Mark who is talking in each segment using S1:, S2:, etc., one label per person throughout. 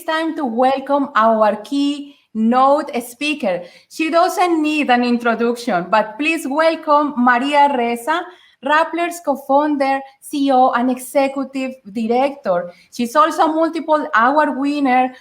S1: time to welcome our keynote speaker. She doesn't need an introduction, but please welcome Maria Ressa, Rappler's co-founder, CEO, and executive director. She's also a multiple award winner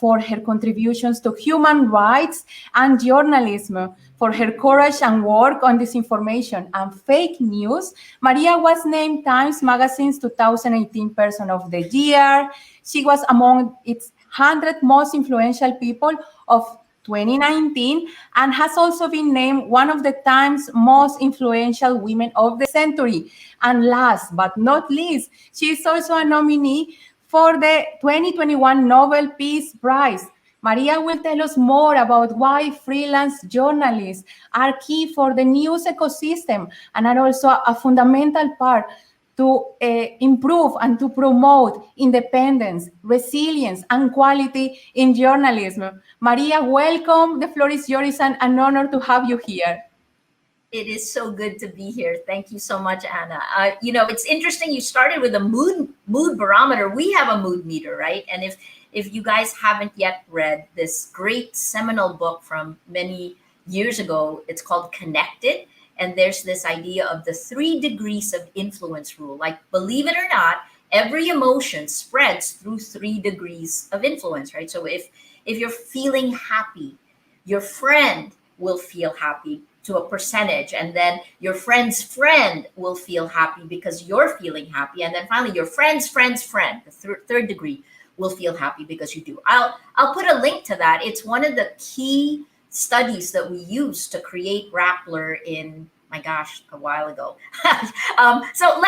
S1: for her contributions to human rights and journalism, for her courage and work on disinformation and fake news. Maria was named Times Magazine's 2018 Person of the Year. She was among its 100 most influential people of 2019 and has also been named one of the Times most influential women of the century. And last but not least, she is also a nominee for the 2021 Nobel Peace Prize. Maria will tell us more about why freelance journalists are key for the news ecosystem and are also a fundamental part to improve and to promote independence, resilience, and quality in journalism. Maria, welcome. The floor is yours. It's an honor to have you here.
S2: It is so good to be here. Thank you so much, Anna. It's interesting. You started with a mood barometer. We have a mood meter, right? And if you guys haven't yet read this great seminal book from many years ago, it's called Connected. And there's this idea of the 3 degrees of influence rule. Like, believe it or not, every emotion spreads through 3 degrees of influence, right? So if you're feeling happy, your friend will feel happy to a percentage, and then your friend's friend will feel happy because you're feeling happy, and then finally your friend's friend's friend, the third degree, will feel happy because you do. I'll put a link to that. It's one of the key studies that we use to create Rappler in, my gosh, a while ago. So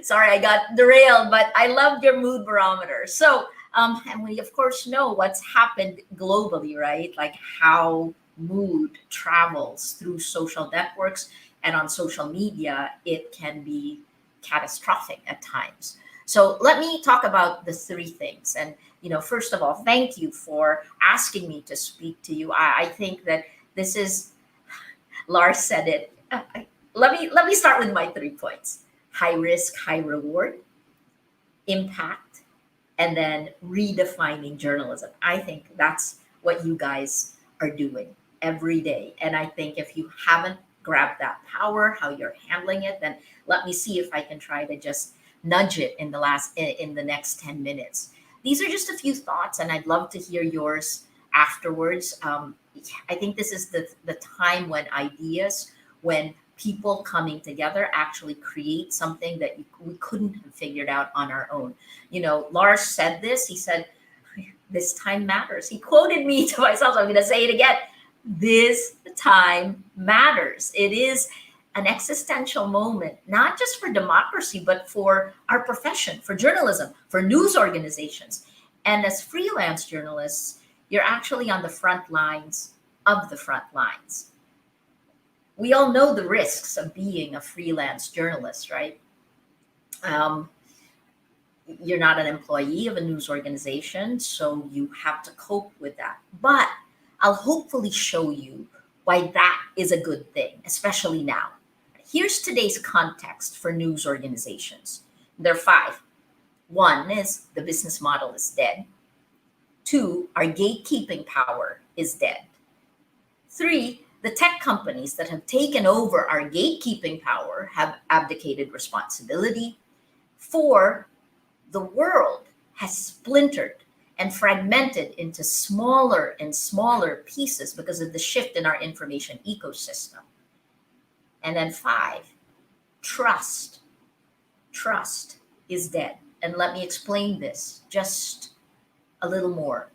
S2: sorry, I got derailed, but I loved your mood barometer. So, and we of course know what's happened globally, right? Like how mood travels through social networks and on social media, it can be catastrophic at times. So let me talk about the 3 things. And, first of all, thank you for asking me to speak to you. I think that this is, Lars said it. Let me start with my 3 points: high risk, high reward, impact, and then redefining journalism. I think that's what you guys are doing every day. And I think if you haven't grabbed that power, how you're handling it, then let me see if I can try to just nudge it in the next 10 minutes. These are just a few thoughts, and I'd love to hear yours afterwards. I think this is the time when people coming together actually create something that we couldn't have figured out on our own. Lars said this. He said, "This time matters." He quoted me to myself. So I'm going to say it again. This time matters. It is an existential moment, not just for democracy, but for our profession, for journalism, for news organizations. And as freelance journalists, you're actually on the front lines of the front lines. We all know the risks of being a freelance journalist, right? You're not an employee of a news organization, so you have to cope with that. But I'll hopefully show you why that is a good thing, especially now. Here's today's context for news organizations. There are 5. 1 is the business model is dead. 2, our gatekeeping power is dead. 3, the tech companies that have taken over our gatekeeping power have abdicated responsibility. 4, the world has splintered and fragmented into smaller and smaller pieces because of the shift in our information ecosystem. And then 5, trust. Trust is dead. And let me explain this just a little more.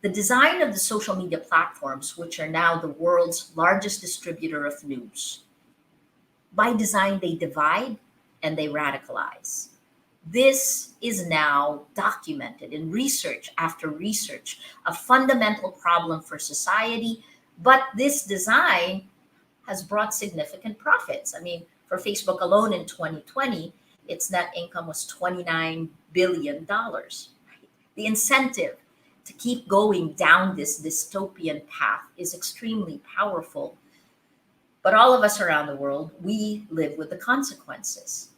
S2: The design of the social media platforms, which are now the world's largest distributor of news, by design, they divide and they radicalize. This is now documented in research after research, a fundamental problem for society. But this design has brought significant profits. I mean, for Facebook alone in 2020, its net income was $29 billion. The incentive to keep going down this dystopian path is extremely powerful. But all of us around the world, we live with the consequences.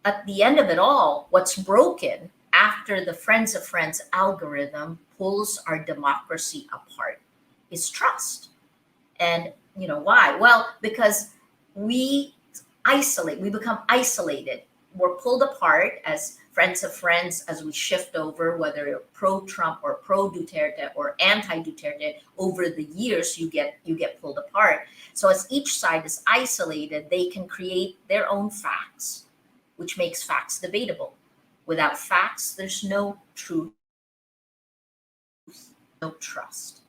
S2: At the end of it all, what's broken after the Friends of Friends algorithm pulls our democracy apart is trust. And why? Well, because we we become isolated. We're pulled apart as friends of friends as we shift over, whether you're pro-Trump or pro-Duterte or anti-Duterte. Over the years, you get pulled apart. So as each side is isolated, they can create their own facts, which makes facts debatable. Without facts, there's no truth, no trust.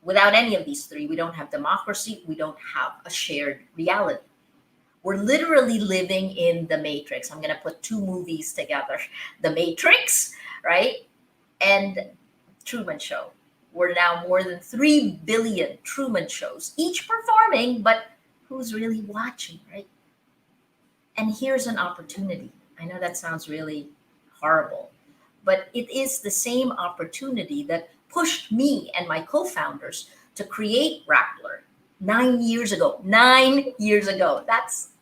S2: Without any of these three, we don't have democracy, we don't have a shared reality. We're literally living in the Matrix. I'm going to put two movies together: The Matrix, right? And Truman Show. We're now more than 3 billion Truman shows, each performing, but who's really watching, right? And here's an opportunity. I know that sounds really horrible, but it is the same opportunity that pushed me and my co-founders to create Rappler 9 years ago. 9 years ago.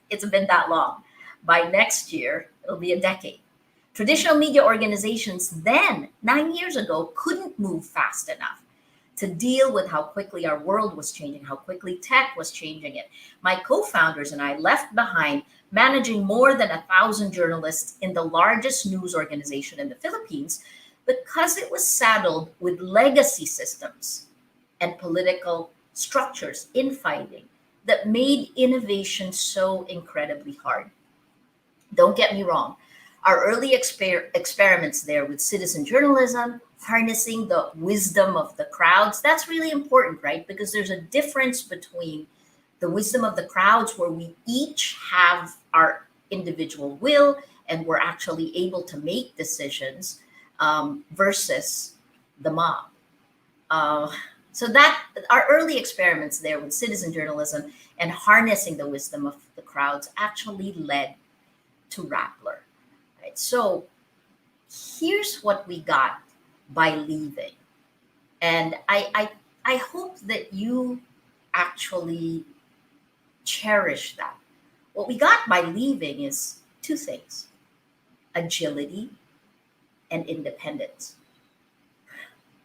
S2: It's been that long. By next year, it'll be a decade. Traditional media organizations then, 9 years ago, couldn't move fast enough to deal with how quickly our world was changing, how quickly tech was changing it. My co-founders and I left behind managing more than 1,000 journalists in the largest news organization in the Philippines because it was saddled with legacy systems and political structures, infighting, that made innovation so incredibly hard. Don't get me wrong. Our early experiments there with citizen journalism, harnessing the wisdom of the crowds, that's really important, right? Because there's a difference between the wisdom of the crowds, where we each have our individual will and we're actually able to make decisions, versus the mob. Uh, so that our early experiments there with citizen journalism and harnessing the wisdom of the crowds actually led to Rappler. Right? So here's what we got by leaving. And I hope that you actually cherish that. What we got by leaving is two things: agility and independence.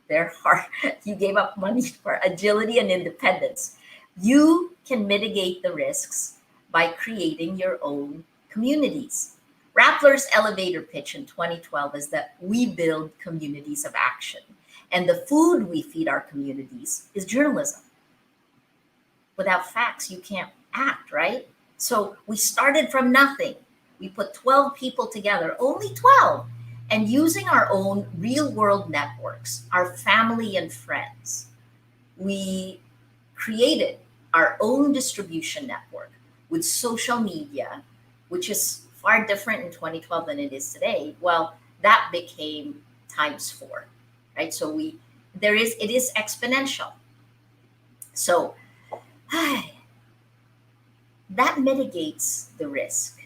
S2: They're hard. You gave up money for agility and independence. You can mitigate the risks by creating your own communities. Rappler's elevator pitch in 2012 is that we build communities of action, and the food we feed our communities is journalism. Without facts, you can't act, right? So we started from nothing. We put 12 people together, only 12, and using our own real world networks, our family and friends, we created our own distribution network with social media, which is far different in 2012 than it is today. Well, that became times four, right? So it is exponential. So that mitigates the risk.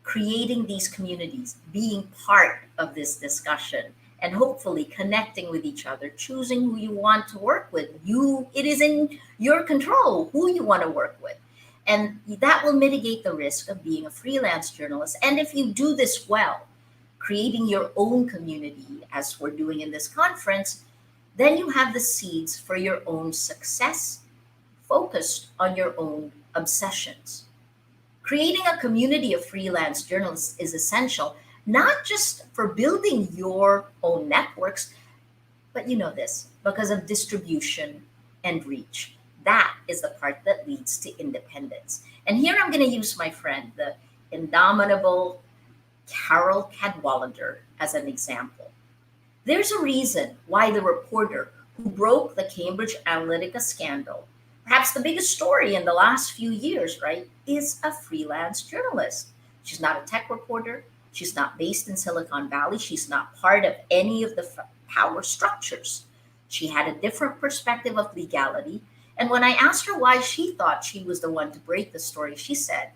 S2: Creating these communities, being part of this discussion, and hopefully connecting with each other, choosing who you want to work with. It is in your control who you want to work with. And that will mitigate the risk of being a freelance journalist. And if you do this well, creating your own community, as we're doing in this conference, then you have the seeds for your own success, focused on your own obsessions. Creating a community of freelance journalists is essential, not just for building your own networks, but you know this, because of distribution and reach. That is the part that leads to independence. And here I'm going to use my friend, the indomitable Carol Cadwalader, as an example. There's a reason why the reporter who broke the Cambridge Analytica scandal, perhaps the biggest story in the last few years, right, is a freelance journalist. She's not a tech reporter. She's not based in Silicon Valley. She's not part of any of the power structures. She had a different perspective of legality. And when I asked her why she thought she was the one to break the story, she said,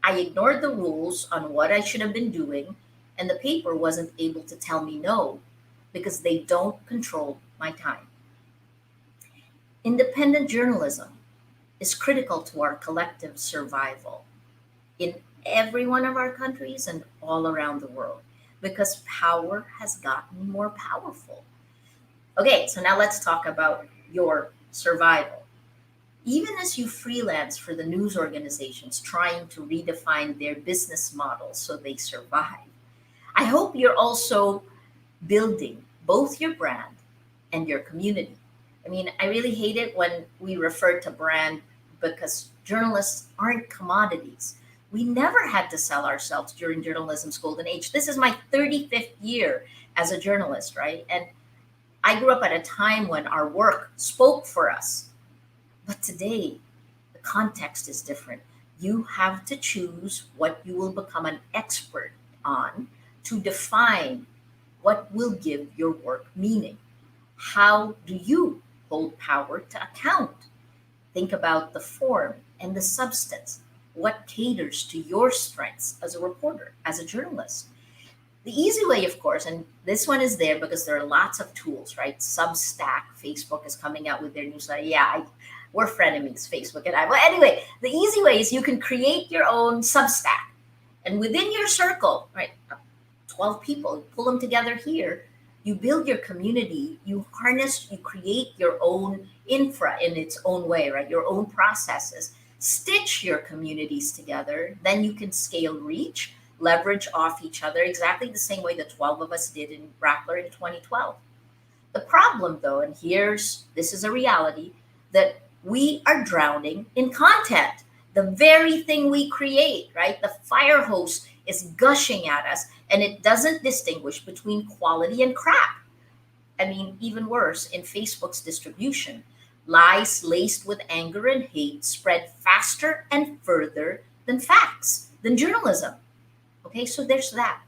S2: I ignored the rules on what I should have been doing, and the paper wasn't able to tell me no because they don't control my time. Independent journalism is critical to our collective survival in every one of our countries and all around the world. because power has gotten more powerful. Okay, so now let's talk about your survival. Even as you freelance for the news organizations trying to redefine their business models so they survive, I hope you're also building both your brand and your community. I mean, I really hate it when we refer to brand because journalists aren't commodities. We never had to sell ourselves during journalism's golden age. This is my 35th year as a journalist, right? And I grew up at a time when our work spoke for us. But today, the context is different. You have to choose what you will become an expert on to define what will give your work meaning. How do you hold power to account? Think about the form and the substance. What caters to your strengths as a reporter, as a journalist? The easy way, of course, and this one is there because there are lots of tools, right? Substack, Facebook is coming out with their newsletter. Yeah, we're frenemies, Facebook and I. Well, anyway, the easy way is you can create your own Substack. And within your circle, right, 12 people, you pull them together here, you build your community, you harness, you create your own infra in its own way, right? Your own processes, stitch your communities together, then you can scale reach, leverage off each other exactly the same way the 12 of us did in Rappler in 2012. The problem though, and this is a reality, that we are drowning in content. The very thing we create, right? The fire hose is gushing at us and it doesn't distinguish between quality and crap. I mean, even worse, in Facebook's distribution, lies laced with anger and hate spread faster and further than facts, than journalism. Okay, so there's that.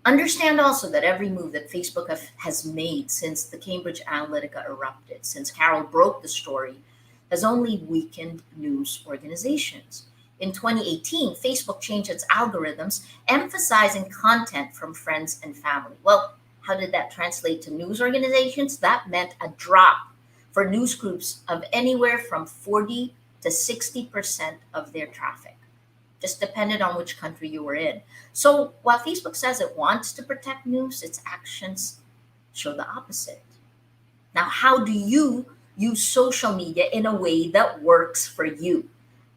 S2: Understand also that every move that Facebook has made since the Cambridge Analytica erupted, since Carol broke the story, has only weakened news organizations. In 2018, Facebook changed its algorithms, emphasizing content from friends and family. Well, how did that translate to news organizations? That meant a drop for news groups of anywhere from 40 to 60% of their traffic. Just depended on which country you were in. So while Facebook says it wants to protect news, its actions show the opposite. Now, how do you use social media in a way that works for you,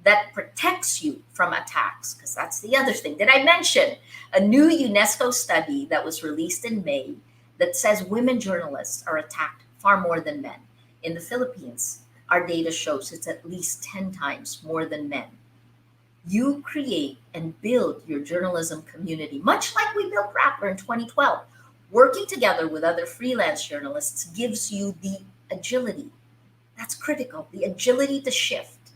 S2: that protects you from attacks? Because that's the other thing. Did I mention a new UNESCO study that was released in May that says women journalists are attacked far more than men? In the Philippines, our data shows it's at least 10 times more than men. You create and build your journalism community, much like we built Rappler in 2012. Working together with other freelance journalists gives you the agility. That's critical. The agility to shift,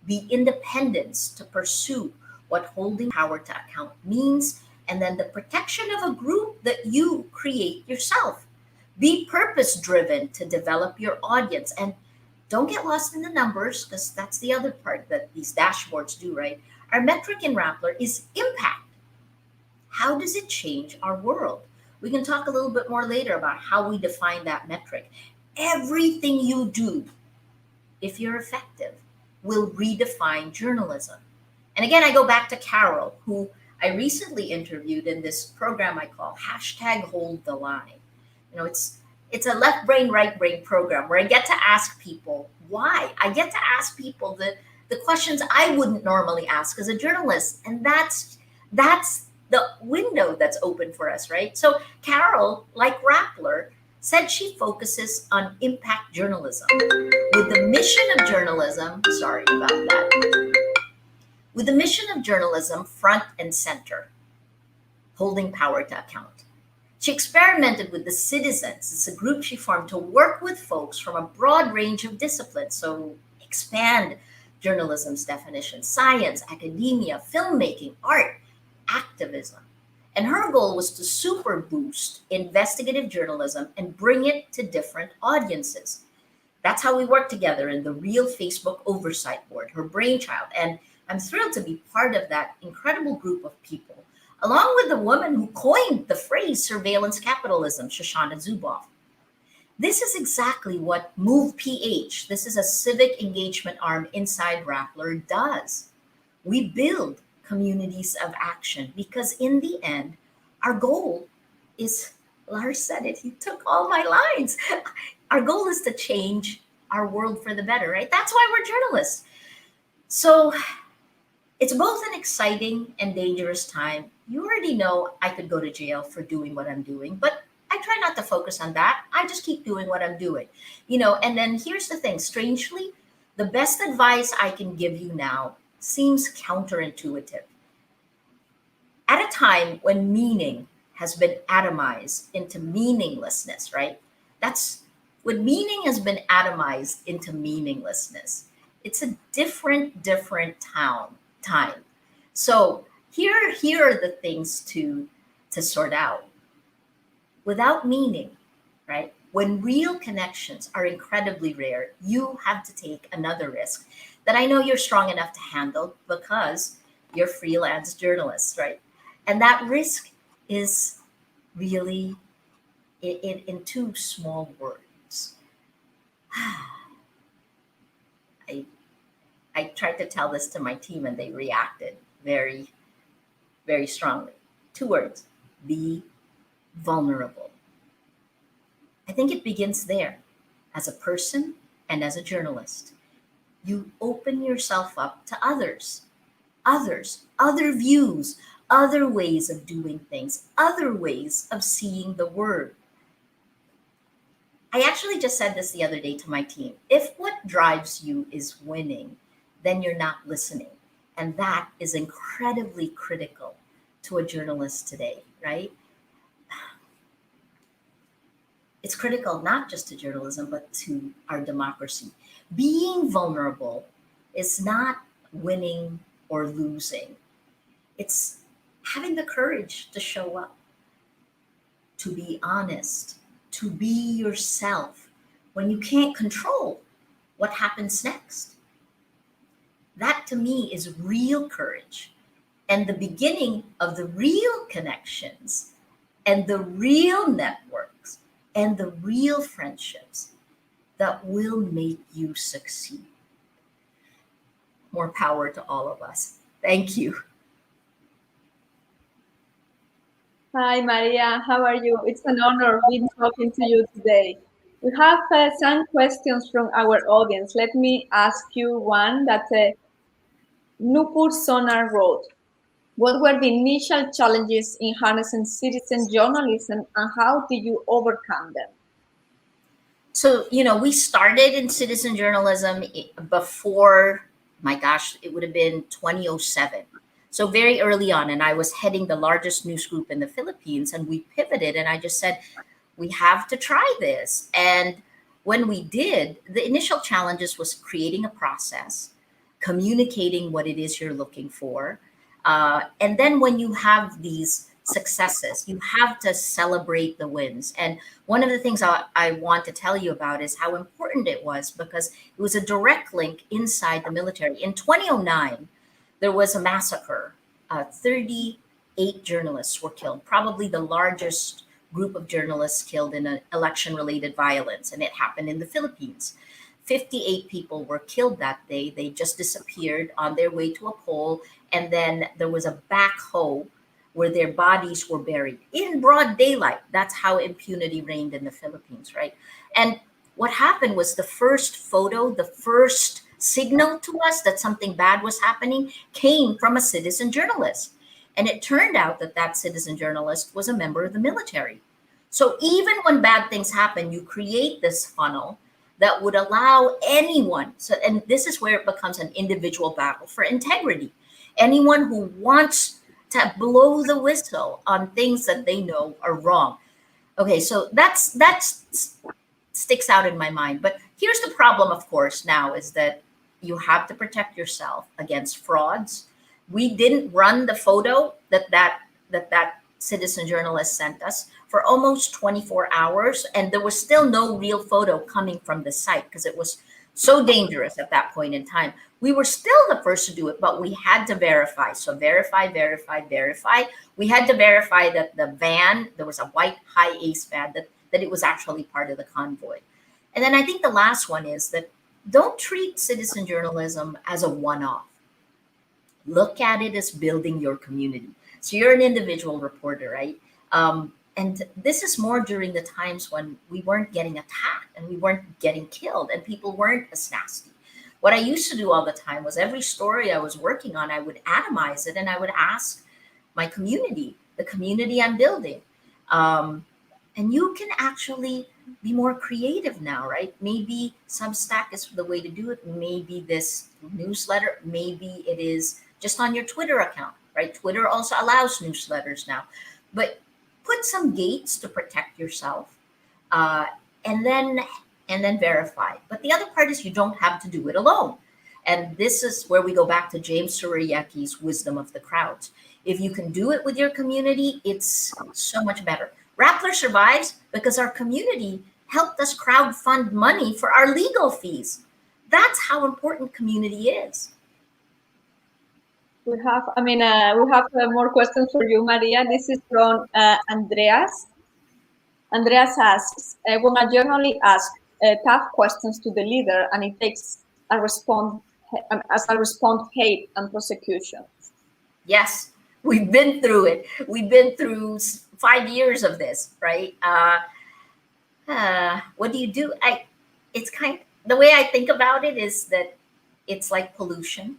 S2: the independence to pursue what holding power to account means, and then the protection of a group that you create yourself. Be purpose driven to develop your audience and don't get lost in the numbers because that's the other part that these dashboards do, right? Our metric in Rappler is impact. How does it change our world? We can talk a little bit more later about how we define that metric. Everything you do, if you're effective, will redefine journalism. And again, I go back to Carol, who I recently interviewed in this program I call #Hold the Line. You know, it's a left brain, right brain program where I get to ask people why. I get to ask people the questions I wouldn't normally ask as a journalist. And that's the window that's open for us, right? So Carol, like Rappler, said she focuses on impact journalism with the mission of journalism. Sorry about that. With the mission of journalism front and center, holding power to account. She experimented with the Citizens. It's a group she formed to work with folks from a broad range of disciplines. So expand journalism's definition: science, academia, filmmaking, art, activism. And her goal was to super boost investigative journalism and bring it to different audiences. That's how we work together in the Real Facebook Oversight Board, her brainchild. And I'm thrilled to be part of that incredible group of people, along with the woman who coined the phrase surveillance capitalism, Shoshana Zuboff. This is exactly what Move PH, this is a civic engagement arm inside Rappler, does. We build communities of action because in the end, our goal is, Lars said it, he took all my lines. Our goal is to change our world for the better, right? That's why we're journalists. So it's both an exciting and dangerous time. You already know I could go to jail for doing what I'm doing, but I try not to focus on that. I just keep doing what I'm doing, and then here's the thing, strangely, the best advice I can give you now seems counterintuitive. At a time when meaning has been atomized into meaninglessness, right? That's when meaning has been atomized into meaninglessness. It's a different time. So here are the things to sort out. Without meaning, right? When real connections are incredibly rare, you have to take another risk that I know you're strong enough to handle because you're freelance journalists, right? And that risk is really in two small words. I I tried to tell this to my team and they reacted very, very strongly. Two words: be vulnerable. I think it begins there. As a person and as a journalist, you open yourself up to other views, other ways of doing things, other ways of seeing the word. I actually just said this the other day to my team. If what drives you is winning, then you're not listening. And that is incredibly critical to a journalist today, right? It's critical not just to journalism, but to our democracy. Being vulnerable is not winning or losing, it's having the courage to show up, to be honest, to be yourself when you can't control what happens next. That to me is real courage and the beginning of the real connections and the real networks and the real friendships that will make you succeed. More power to all of us. Thank you.
S3: Hi, Maria. How are you? It's an honor being talking to you today. We have some questions from our audience. Let me ask you one that Nupur Sonar wrote. What were the initial challenges in harnessing citizen journalism and how did you overcome them?
S2: So, we started in citizen journalism before, my gosh, it would have been 2007. So, very early on, and I was heading the largest news group in the Philippines, and we pivoted, and I just said, we have to try this. And when we did, the initial challenges was creating a process, communicating what it is you're looking for. And then when you have these successes, you have to celebrate the wins. And one of the things I want to tell you about is how important it was because it was a direct link inside the military. In 2009, there was a massacre. 38 journalists were killed, probably the largest group of journalists killed in an election related violence. And it happened in the Philippines. 58 people were killed that day. They just disappeared on their way to a poll. And then there was a backhoe where their bodies were buried in broad daylight. That's how impunity reigned in the Philippines, right? And what happened was the first photo, the first signal to us that something bad was happening came from a citizen journalist. And it turned out that that citizen journalist was a member of the military. So even when bad things happen, you create this funnel that would allow anyone. So, and this is where it becomes an individual battle for integrity. Anyone who wants to blow the whistle on things that they know are wrong. Okay, so that's sticks out in my mind. But here's the problem, of course, now is that you have to protect yourself against frauds. We didn't run the photo that citizen journalist sent us for almost 24 hours, and there was still no real photo coming from the site because it was so dangerous at that point in time. We were still the first to do it, but we had to verify. So verify. We had to verify that the van, there was a white high ace van, that it was actually part of the convoy. And then I think the last one is that don't treat citizen journalism as a one-off. Look at it as building your community. So you're an individual reporter, right? And this is more during the times when we weren't getting attacked and we weren't getting killed and people weren't as nasty. What I used to do all the time was every story I was working on, I would atomize it and I would ask my community, the community I'm building. Um, and you can actually be more creative now, right? Maybe Substack is the way to do it. Maybe this newsletter, maybe it is just on your Twitter account, right? Twitter also allows newsletters now. But put some gates to protect yourself, uh, and then verify. But the other part is you don't have to do it alone. And this is where we go back to James Suriyaki's wisdom of the crowds. If you can do it with your community, it's so much better. Rappler survives because our community helped us crowdfund money for our legal fees. That's how important community is.
S3: We have more questions for you, Maria. This is from Andreas. Andreas asks, when a journalist asks tough questions to the leader and it takes a response hate and prosecution.
S2: Yes, we've been through it. We've been through 5 years of this, right? What do you do? It's the way I think about it is that it's like pollution.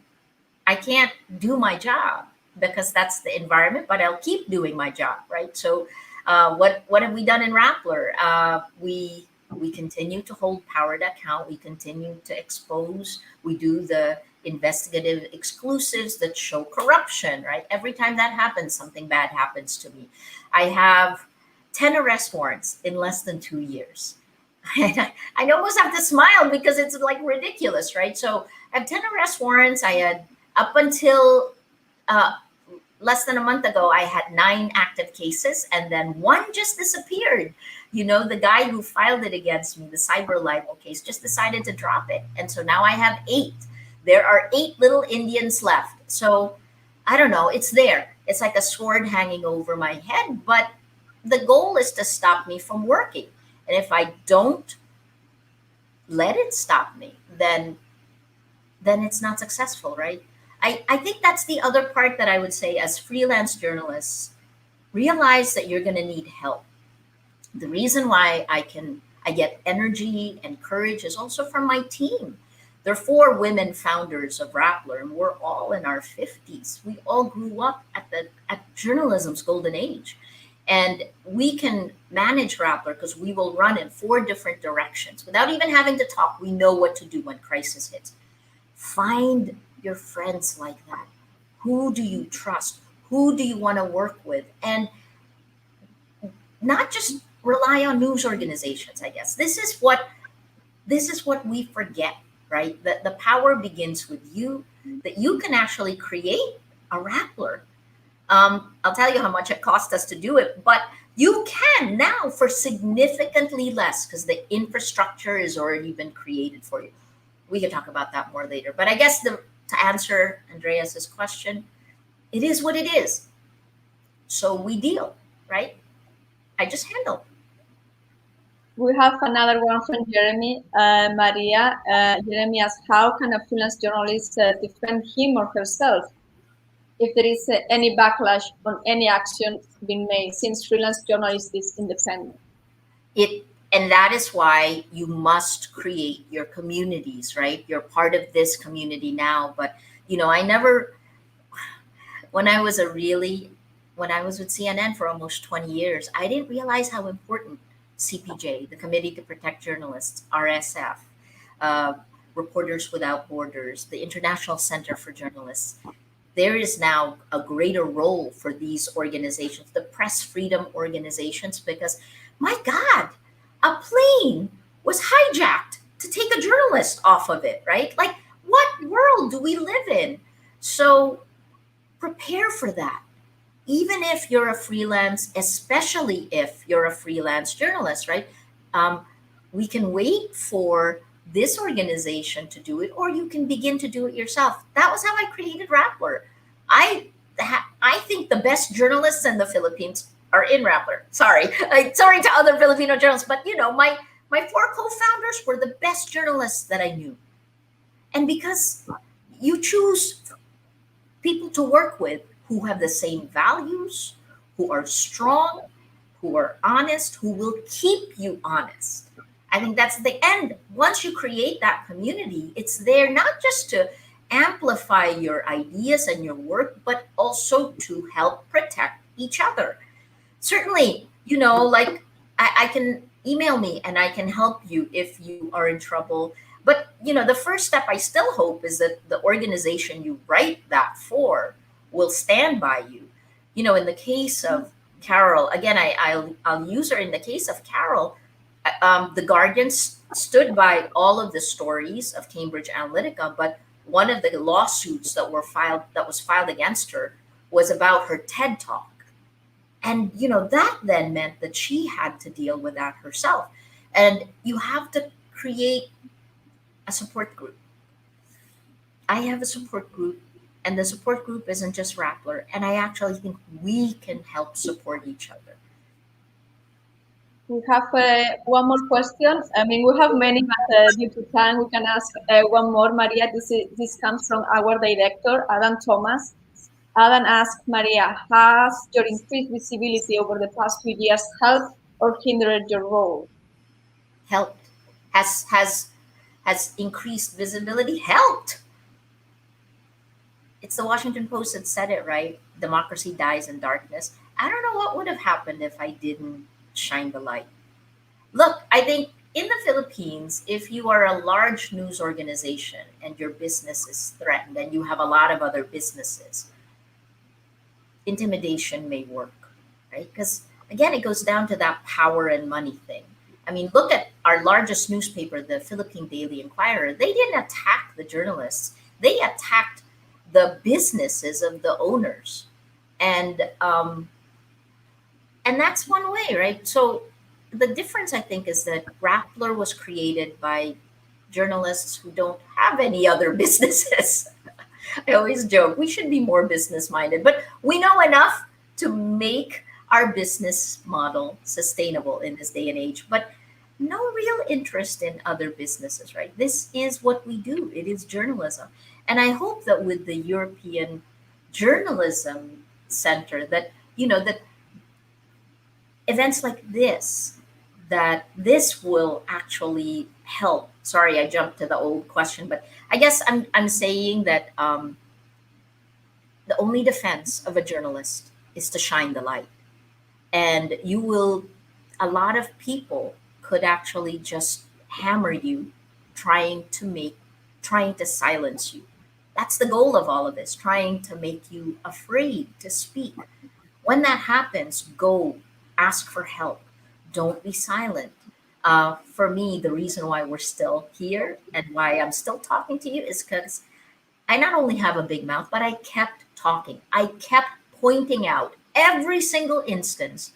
S2: I can't do my job because that's the environment, but I'll keep doing my job, right? So, what have we done in Rappler? We continue to hold power to account. We continue to expose. We do the investigative exclusives that show corruption, right? Every time that happens, something bad happens to me. I have 10 arrest warrants in less than 2 years. I almost have to smile because it's like ridiculous, right? So I have 10 arrest warrants. I had up until less than a month ago, I had 9 active cases, and then one just disappeared. The guy who filed it against me, the cyber libel case, just decided to drop it. And so now I have 8. There are 8 little Indians left. So I don't know, it's there. It's like a sword hanging over my head, but the goal is to stop me from working. And if I don't let it stop me, then it's not successful, right? I think that's the other part that I would say as freelance journalists, realize that you're going to need help. The reason why I get energy and courage is also from my team. There are 4 women founders of Rappler, and we're all in our 50s. We all grew up at journalism's golden age. And we can manage Rappler because we will run in 4 different directions. Without even having to talk, we know what to do when crisis hits. Find your friends like that. Who do you trust? Who do you want to work with? And not just rely on news organizations, I guess. This is what we forget, right? That the power begins with you, that you can actually create a Rappler. I'll tell you how much it cost us to do it, but you can now for significantly less because the infrastructure has already been created for you. We can talk about that more later. But I guess to answer Andreas's question, it is what it is. So we deal, right? I just handle.
S3: We have another one from Jeremy. Maria, Jeremy asks, how can a freelance journalist defend him or herself if there is any backlash on any action being made, since freelance journalist is independent?
S2: And that is why you must create your communities, right? You're part of this community now, but I never, when I was with CNN for almost 20 years, I didn't realize how important CPJ, the Committee to Protect Journalists, RSF, Reporters Without Borders, the International Center for Journalists. There is now a greater role for these organizations, the press freedom organizations, because my God, a plane was hijacked to take a journalist off of it, right? Like, what world do we live in? So prepare for that. Even if you're a freelance, especially if you're a freelance journalist, right? We can wait for this organization to do it, or you can begin to do it yourself. That was how I created Rappler. I think the best journalists in the Philippines are in Rappler. Sorry to other Filipino journalists, but my 4 co-founders were the best journalists that I knew. And because you choose people to work with who have the same values, who are strong, who are honest, who will keep you honest. I think that's the end. Once you create that community, it's there not just to amplify your ideas and your work, but also to help protect each other. Certainly, like I can email me and I can help you if you are in trouble. But, the first step I still hope is that the organization you write that for will stand by you. In the case of Carol, again, I'll use her. In the case of Carol, the Guardian stood by all of the stories of Cambridge Analytica, but one of the lawsuits that was filed against her was about her TED Talk. And that then meant that she had to deal with that herself. And you have to create a support group. I have a support group, and the support group isn't just Rappler. And I actually think we can help support each other.
S3: We have one more question. I mean, we have many, but due to time, we can ask one more. Maria, this comes from our director, Adam Thomas. Adam asked, Maria, has your increased visibility over the past few years helped or hindered your role?
S2: Helped. Has increased visibility helped. It's the Washington Post that said it, right? Democracy dies in darkness. I don't know what would have happened if I didn't shine the light. Look, I think in the Philippines, if you are a large news organization and your business is threatened and you have a lot of other businesses, intimidation may work, right? Because again, it goes down to that power and money thing. I mean, look at our largest newspaper, the Philippine Daily Inquirer. They didn't attack the journalists. They attacked the businesses of the owners. And that's one way, right? So the difference, I think, is that Rappler was created by journalists who don't have any other businesses. I always joke, we should be more business minded, but we know enough to make our business model sustainable in this day and age, but no real interest in other businesses, right? This is what we do. It is journalism. And I hope that with the European Journalism Center, that events like this, that this will actually help. Sorry, I jumped to the old question, but I guess I'm saying that the only defense of a journalist is to shine the light. And a lot of people could actually just hammer you, trying to silence you. That's the goal of all of this, trying to make you afraid to speak. When that happens, go ask for help. Don't be silent. For me, the reason why we're still here and why I'm still talking to you is because I not only have a big mouth, but I kept talking. I kept pointing out every single instance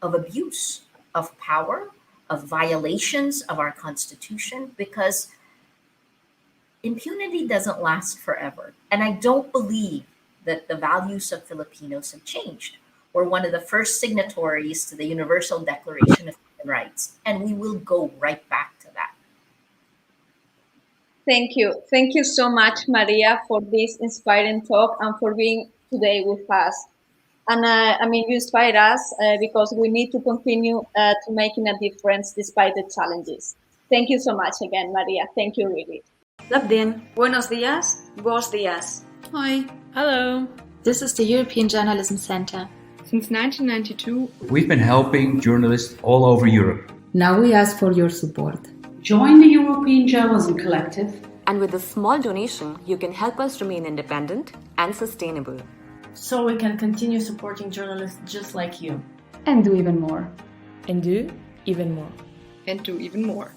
S2: of abuse of power, of violations of our Constitution, because impunity doesn't last forever. And I don't believe that the values of Filipinos have changed. We're one of the first signatories to the Universal Declaration of Human Rights, and we will go right back to that.
S3: Thank you. Thank you so much, Maria, for this inspiring talk and for being today with us. And you inspire us because we need to continue to making a difference despite the challenges. Thank you so much again, Maria. Thank you, really.
S4: Labdien. Buenos días. Bos días.
S5: Hi.
S6: Hello.
S5: This is the European Journalism Center.
S6: Since 1992,
S7: we've been helping journalists all over Europe.
S8: Now we ask for your support.
S9: Join the European Journalism Collective.
S10: And with a small donation, you can help us remain independent and sustainable.
S11: So we can continue supporting journalists just like you.
S8: And do even more.
S6: And do even more.
S5: And do even more.